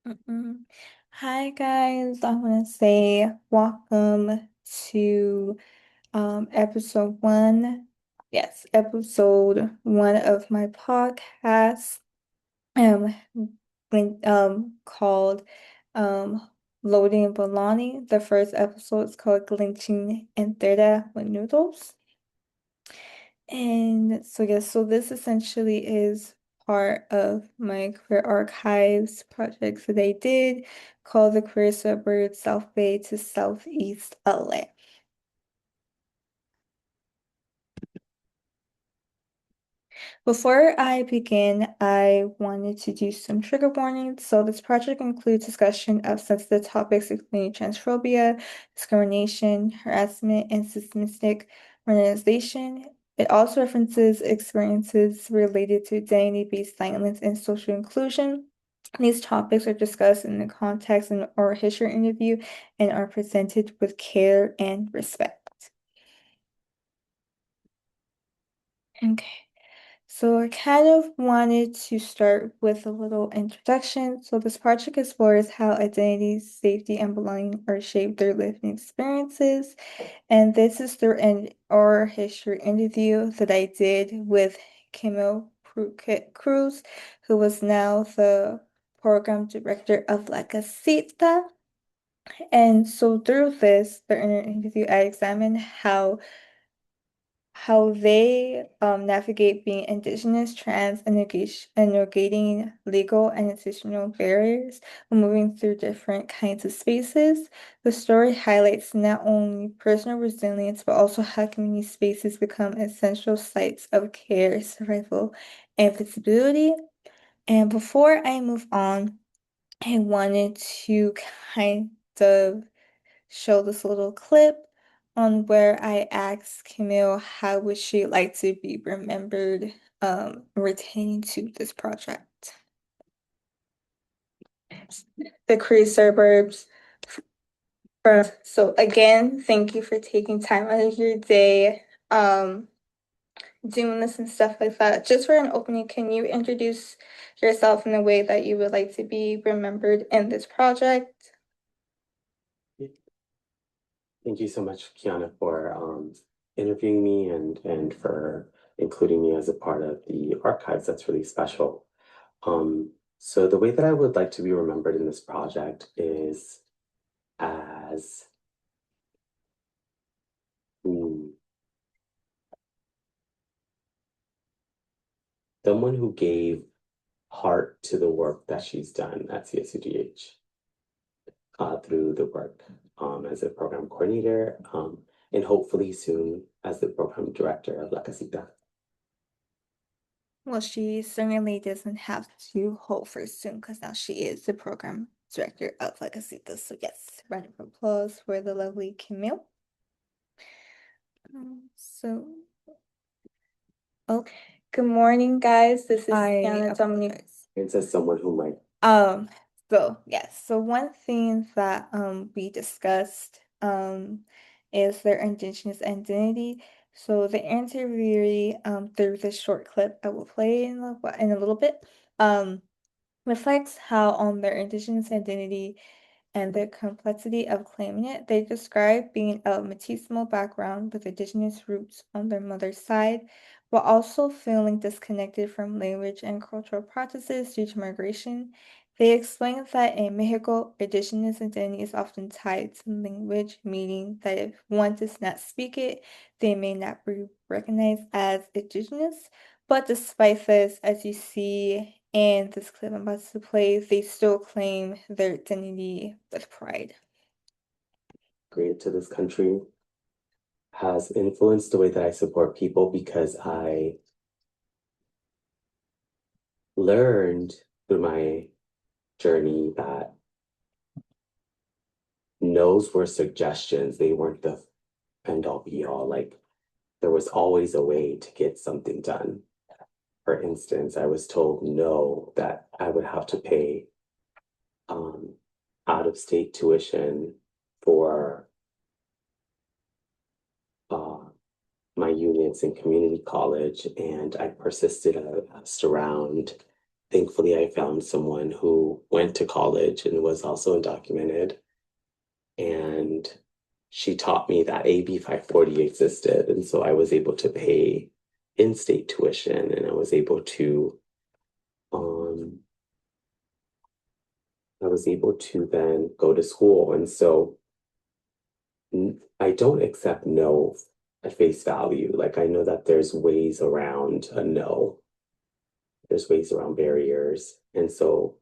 Mm-mm. Hi guys, I want to say welcome to episode one. Yes, episode one of my podcast. Um, called um Loading and Belonging. The first episode is called Glitching Entre with Noodles. And so yes, so this essentially is part of my career archives projects that I did called the Career Suburb South Bay to Southeast LA. Before I begin, I wanted to do some trigger warnings. So this project includes discussion of sensitive topics including transphobia, discrimination, harassment, and systematic marginalization. It also references experiences related to identity-based violence and social inclusion. These topics are discussed in the context and or history interview and are presented with care and respect. Okay. So I kind of wanted to start with a little introduction. So this project explores how identity, safety, and belonging are shaped through lived experiences. And this is through an oral history interview that I did with Cruz, who was now the program director of La Casita. And so through the interview, I examined how they navigate being indigenous, trans, and navigating legal and institutional barriers when moving through different kinds of spaces. The story highlights not only personal resilience, but also how community spaces become essential sites of care, survival, and visibility. And before I move on, I wanted to kind of show this little clip on where I asked Camille how would she like to be remembered retaining to this project. The Cree suburbs. So again, thank you for taking time out of your day um doing this and stuff like that. Just for an opening, can you introduce yourself in the way that you would like to be remembered in this project? Thank you so much, Kiana, for interviewing me and for including me as a part of the archives. That's really special. So the way that I would like to be remembered in this project is as mm, someone who gave heart to the work that she's done at CSUGH through the work as a program coordinator and hopefully soon as the program director of La Casita. Well, she certainly doesn't have to hope for soon because now she is the program director of Legacitas. So yes, round of applause for the lovely Camille. So, okay. Good morning, guys. This is Kiana Dominique. It's as someone who might. Um, so yes, so one thing that we discussed is their indigenous identity. So the interviewee through this short clip I will play in a little bit reflects how on their indigenous identity and the complexity of claiming it. They describe being of Mestizo background with indigenous roots on their mother's side, while also feeling disconnected from language and cultural practices due to migration. They explain that in Mexico, indigenous identity is often tied to language, meaning that if one does not speak it, they may not be recognized as indigenous. But despite this, as you see in this clip I'm about to play, they still claim their identity with pride. Created to this country has influenced the way that I support people because I learned through my journey that no's were suggestions. They weren't the end all be all. Like there was always a way to get something done. For instance, I was told no, that I would have to pay um, out of state tuition for uh, my units in community college, and I persisted. I asked around, thankfully I found someone who went to college and was also undocumented. And she taught me that AB 540 existed. And so I was able to pay in-state tuition and um I was able to then go to school. And so I don't accept no at face value. Like I know that there's ways around a no. There's ways around barriers. And so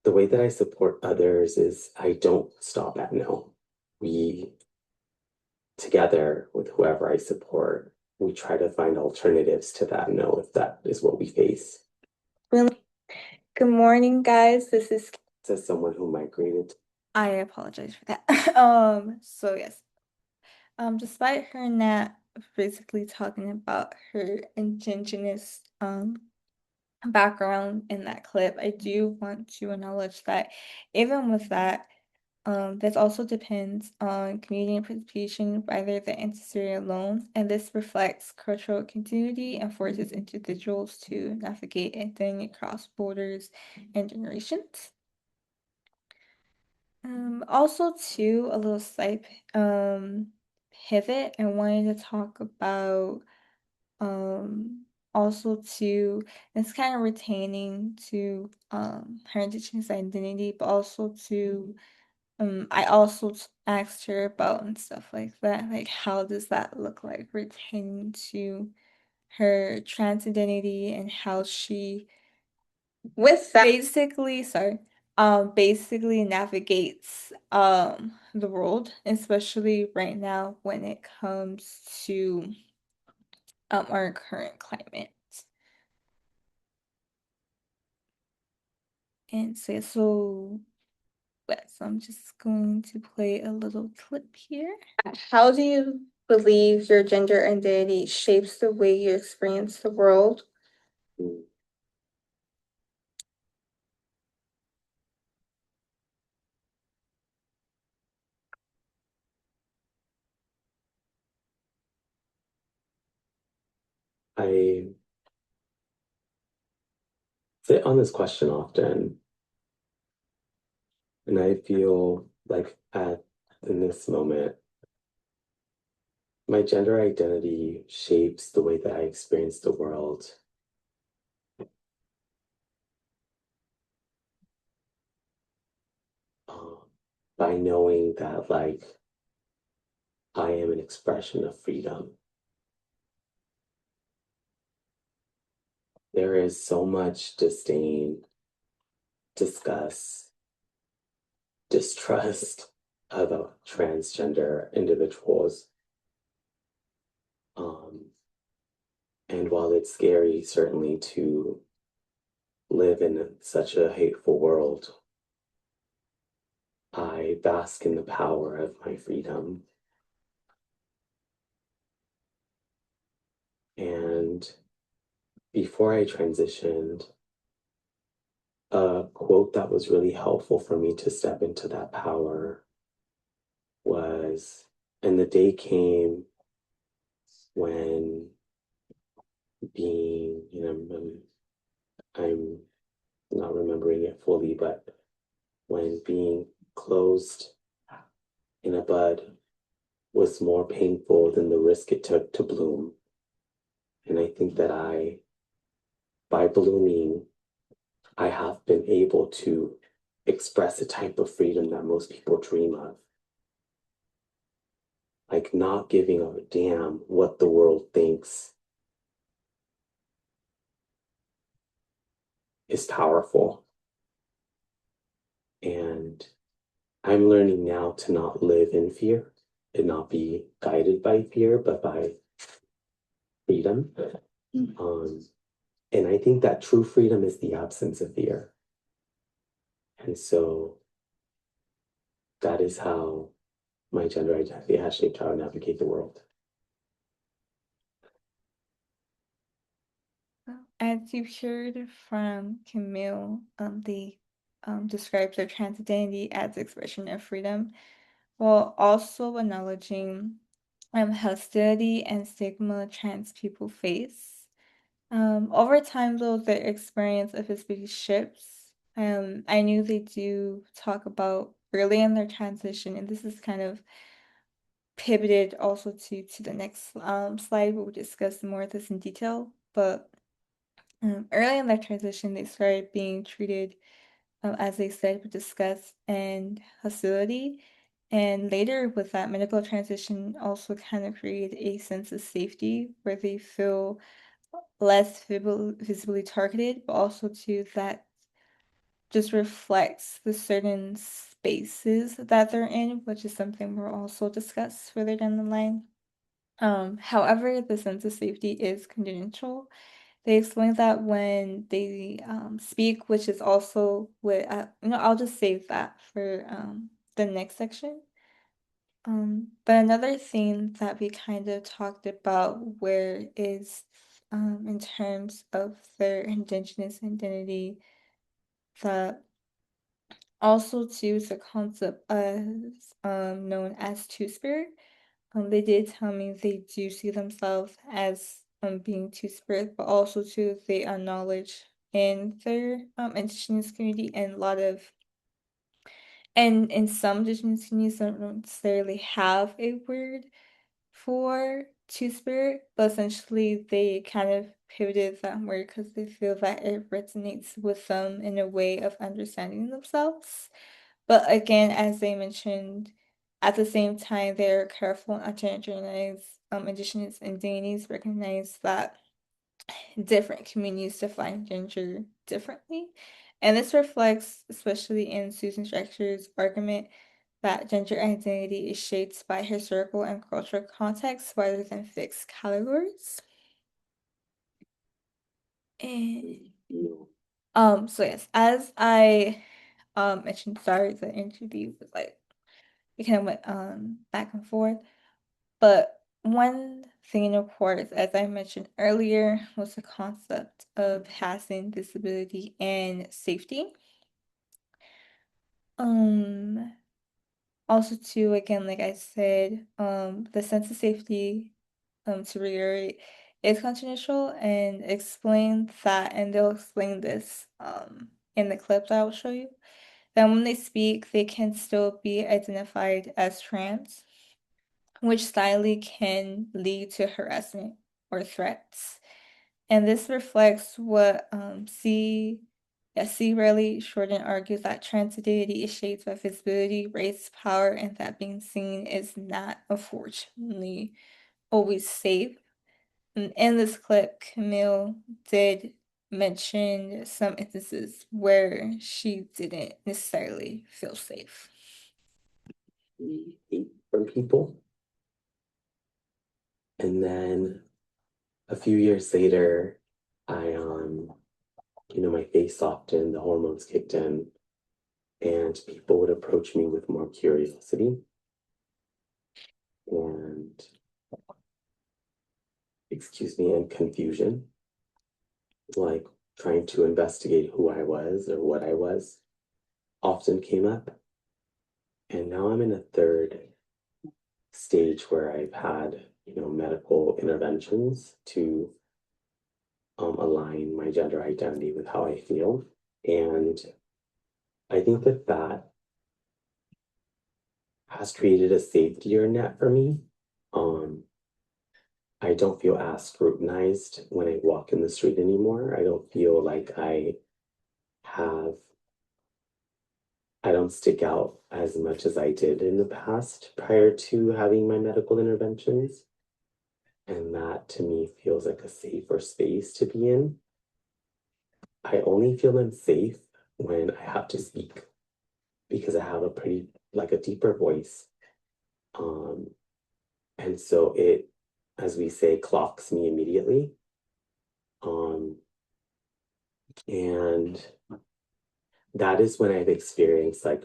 the way that I support others is I don't stop at no. We together with whoever I support, we try to find alternatives to that no if that is what we face. Really? Good morning, guys. As someone who migrated, I apologize for that. So yes. Despite her not basically talking about her indigenous background in that clip, I do want to acknowledge that even with that, this also depends on community participation rather than ancestry alone, and this reflects cultural continuity and forces individuals to navigate identity across borders and generations. Also too, a little side pivot, I wanted to talk about also too, it's kind of retaining to her indigenous identity, but also to I also asked her about and stuff like that, like how does that look like retaining to her trans identity and how she with that basically sorry basically navigates the world, especially right now when it comes to our current climate. And so yes, I'm just going to play a little clip here. How do you believe your gender identity shapes the way you experience the world? I sit on this question often, and I feel like at in this moment, my gender identity shapes the way that I experience the world. Um, by knowing that like I am an expression of freedom. There is so much disdain, disgust, distrust of transgender individuals. Um, and while it's scary, certainly, to live in such a hateful world, I bask in the power of my freedom. And before I transitioned, a quote that was really helpful for me to step into that power was, and the day came when being, I'm not remembering it fully, but when being closed in a bud was more painful than the risk it took to bloom. And I think that by blooming, I have been able to express a type of freedom that most people dream of. Like not giving a damn what the world thinks is powerful. And I'm learning now to not live in fear and not be guided by fear, but by freedom. Um, and I think that true freedom is the absence of fear. And so that is how my gender identity has shaped how I navigate the world. As you heard from Camille, they describes their trans identity as expression of freedom, while also acknowledging hostility and stigma trans people face. Over time, though, their experience of his species shifts. I knew they do talk about early in their transition, and this is kind of pivoted also to the next slide where we discuss more of this in detail. But early in their transition, they started being treated, as they said, with disgust and hostility. And later, with that medical transition, also kind of created a sense of safety where they feel less visibly targeted, but also too that just reflects the certain spaces that they're in, which is something we'll also discuss further down the line. However, the sense of safety is confidential. They explain that when they speak, which is also what I'll just save that for the next section. But another thing that we kind of talked about where is in terms of their indigenous identity that also too is a concept as known as two-spirit. They did tell me they do see themselves as being two-spirit, but also too they acknowledge in their indigenous community and a lot of and in some indigenous communities don't necessarily have a word for two-spirit, but essentially they kind of pivoted that word because they feel that it resonates with them in a way of understanding themselves. But again, as they mentioned, at the same time, they're careful not to generalize indigenous identities, recognize that different communities define gender differently. And this reflects, especially in Susan Schechter's argument, that gender identity is shaped by historical and cultural context rather than fixed categories. And so yes, as I mentioned, sorry, the interview was like we kind of went back and forth. But one thing, of course, as I mentioned earlier, was the concept of passing disability and safety. Um, Also too, again, like I said, the sense of safety, to reiterate, is confidential and explain that, and they'll explain this in the clip that I'll show you. That when they speak, they can still be identified as trans, which sadly can lead to harassment or threats. And this reflects what C. Raleigh Shorten argues that trans identity is shaped by visibility, race, power, and that being seen is not, unfortunately, always safe. And in this clip, Camille did mention some instances where she didn't necessarily feel safe. Hate from people. And then a few years later, I my face softened, the hormones kicked in, and people would approach me with more curiosity and, excuse me, and confusion, like trying to investigate who I was or what I was, often came up. And now I'm in a third stage where I've had, medical interventions to align my gender identity with how I feel. And I think that that has created a safetier net for me. I don't feel as scrutinized when I walk in the street anymore. I don't feel like have, I don't stick out as much as I did in the past prior to having my medical interventions. And that to me feels like a safer space to be in. I only feel unsafe when I have to speak because I have a pretty, like a deeper voice. Um, and so it, as we say, clocks me immediately. Um, and that is when I've experienced like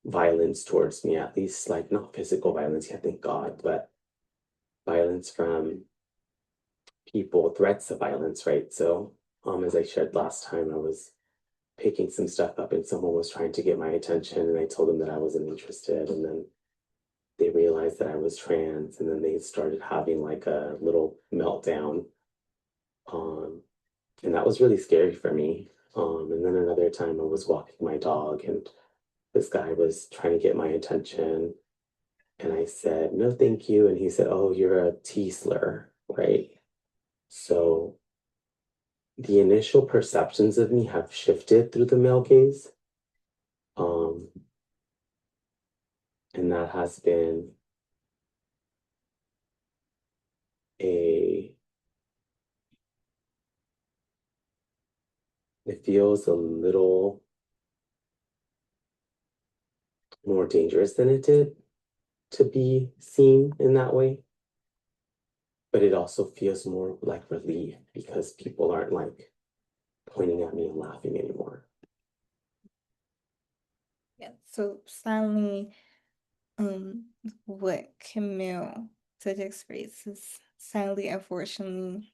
violence towards me, at least like not physical violence yet, thank God, but violence from people, threats of violence, right? So, as I shared last time, I was picking some stuff up and someone was trying to get my attention and I told them that I wasn't interested. And then they realized that I was trans and then they started having like a little meltdown. Um, and that was really scary for me. And then another time I was walking my dog and this guy was trying to get my attention. And I said, no, thank you. And he said, oh, you're a T slur, right? So the initial perceptions of me have shifted through the male gaze. Um, and that has been a, it feels a little more dangerous than it did to be seen in that way. But it also feels more like relief because people aren't like pointing at me and laughing anymore. Yeah. So sadly, um, what Camille said to express is sadly, unfortunately,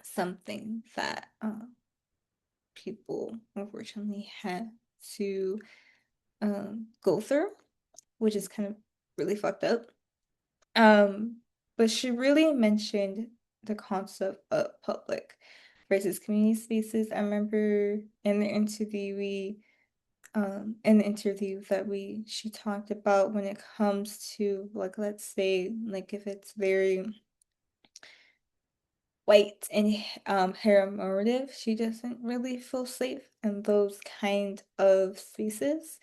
something that people unfortunately have to go through, which is kind of really fucked up. Um, but she really mentioned the concept of public versus community spaces. I remember in the interview that we she talked about when it comes to like let's say like if it's very white and heteronormative, she doesn't really feel safe in those kind of spaces.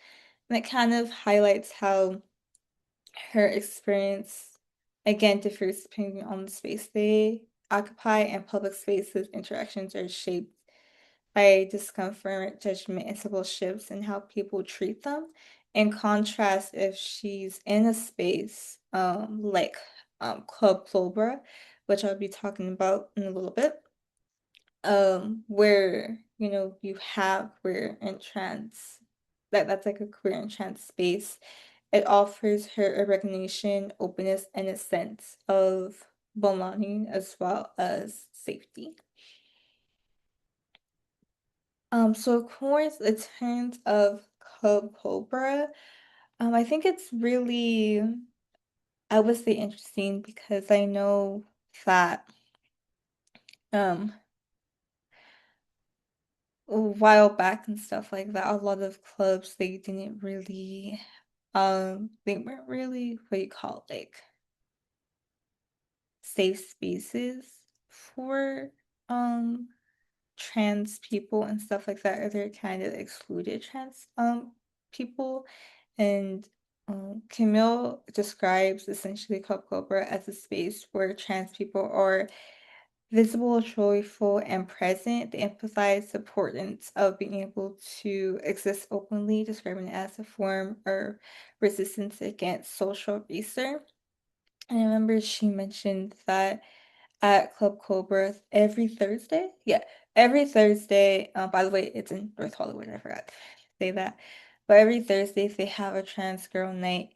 And it kind of highlights how her experience again differs depending on the space they occupy, and public spaces interactions are shaped by discomfort, judgment, and subtle shifts in how people treat them. In contrast, if she's in a space like Club Cobra, which I'll be talking about in a little bit, where you know you have queer and trans that's like a queer and trans space, it offers her a recognition, openness, and a sense of belonging as well as safety. So of course, in terms of Cub Cobra, I think it's really, I would say interesting because I know that um a while back and stuff like that, a lot of clubs they didn't really they weren't really what you call like safe spaces for um trans people and stuff like that, or they're kind of excluded trans people. And Camille describes essentially Club Cobra as a space where trans people are visible, joyful, and present. They emphasize the importance of being able to exist openly, describing it as a form of resistance against social racism. And I remember she mentioned that at Club Cobra every Thursday. Yeah, every Thursday. By the way, it's in North Hollywood. I forgot to say that. But every Thursday they have a trans girl night,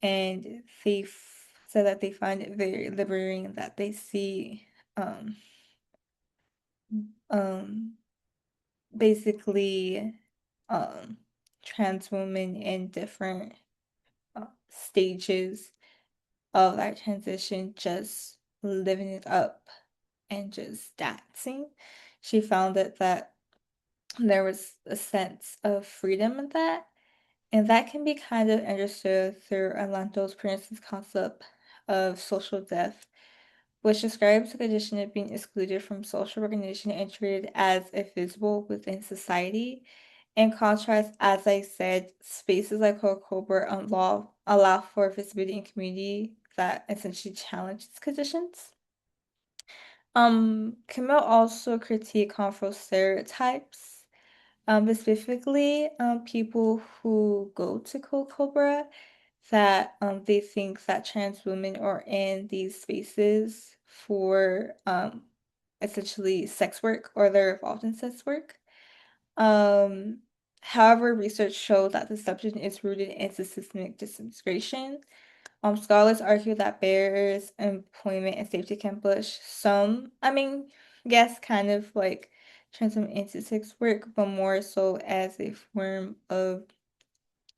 and said that they find it very liberating that they see um um basically um trans women in different stages of that transition just living it up and just dancing. She found that there was a sense of freedom in that, and that can be kind of understood through Orlando's Prince's concept of social death, which describes the condition of being excluded from social recognition and treated as invisible within society. In contrast, as I said, spaces like Cobra allow for visibility and community that essentially challenge these conditions. Camille also critiqued harmful stereotypes, specifically people who go to Cobra that they think that trans women are in these spaces for essentially sex work or they're involved in sex work. Um, However, research showed that the assumption is rooted in systemic discrimination. Scholars argue that barriers, employment, and safety can push some, I mean, yes, kind of like transform into sex work, but more so as a form of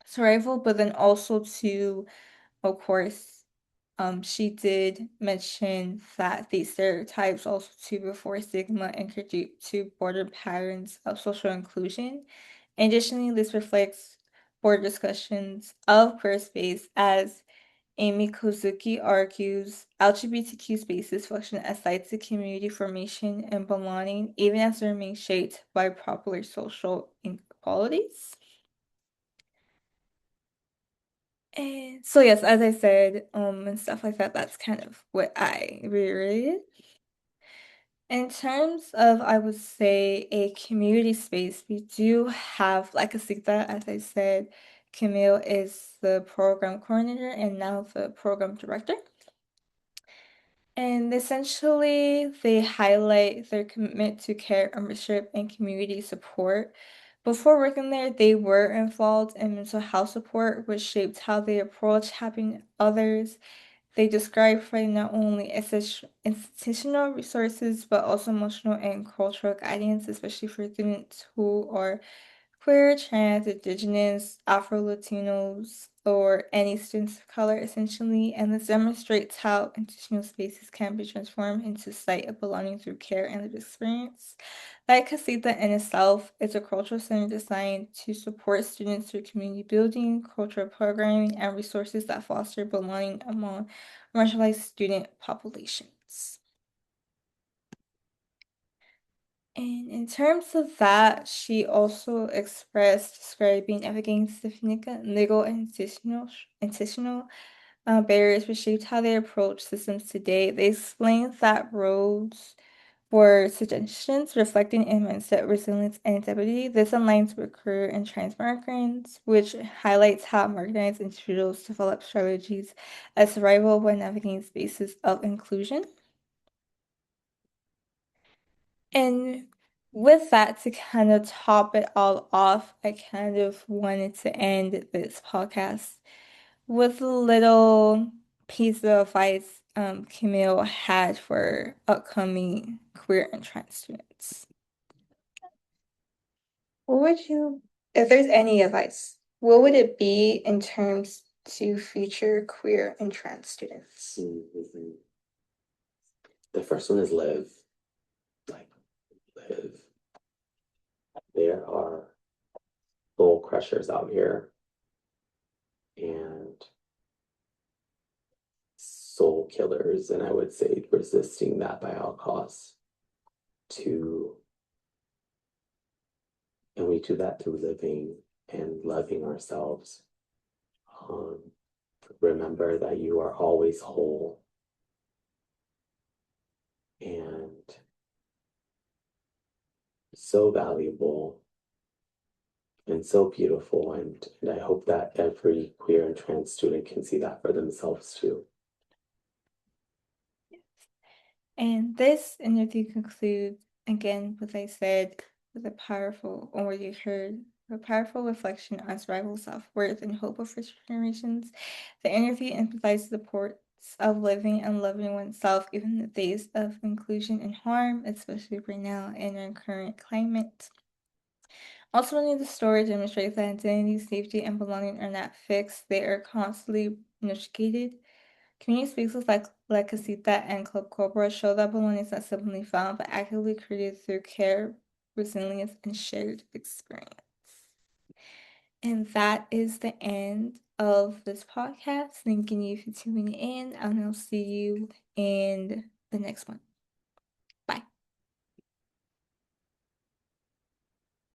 survival, but then also to, of course, she did mention that these stereotypes also to before stigma and contribute to broader patterns of social inclusion. Additionally, this reflects board discussions of queer space as Amy Kozuki argues LGBTQ spaces function as sites of community formation and belonging, even as they remain shaped by popular social inequalities. And so yes, as I said, and stuff like that, that's kind of what I reiterated. In terms of, I would say, a community space, we do have like Asita, as I said, Camille is the program coordinator and now the program director. And essentially, they highlight their commitment to care, ownership, and community support. Before working there, they were involved in mental health support, which shaped how they approach helping others. They describe providing not only institutional resources, but also emotional and cultural guidance, especially for students who are queer, trans, indigenous, Afro-Latinos, or any students of color, essentially, and this demonstrates how intentional spaces can be transformed into a site of belonging through care and lived experience. Like Casita in itself is a cultural center designed to support students through community building, cultural programming, and resources that foster belonging among marginalized student populations. And in terms of that, she also expressed describing navigating significant legal and institutional barriers which shaped how they approach systems today. They explained that roads were suggestions reflecting in mindset, resilience, and adaptability. This aligns with career and trans migrants, which highlights how marginalized individuals develop strategies as survival when navigating spaces of inclusion. And with that, to kind of top it all off, I kind of wanted to end this podcast with a little piece of advice Camille had for upcoming queer and trans students. What would you, if there's any advice, what would it be in terms to future queer and trans students? Mhm. The first one is live. Like, live. There are soul crushers out here and soul killers, and I would say resisting that by all costs. To and we do that through living and loving ourselves. Um, Remember that you are always whole and so valuable and so beautiful. And I hope that every queer and trans student can see that for themselves too. And this interview concludes again, what I said, with a powerful, or what you heard, a powerful reflection on survival, self-worth, and hope of future generations. The interview emphasizes the importance of living and loving oneself, even in the face of inclusion and harm, especially right now in our current climate. Ultimately, the story demonstrates that identity, safety, and belonging are not fixed; they are constantly negotiated. Community spaces like Casita and Club Cobra show that belonging is not simply found, but actively created through care, resilience, and shared experience. And that is the end of this podcast. Thanking you for tuning in, and I'll see you in the next one.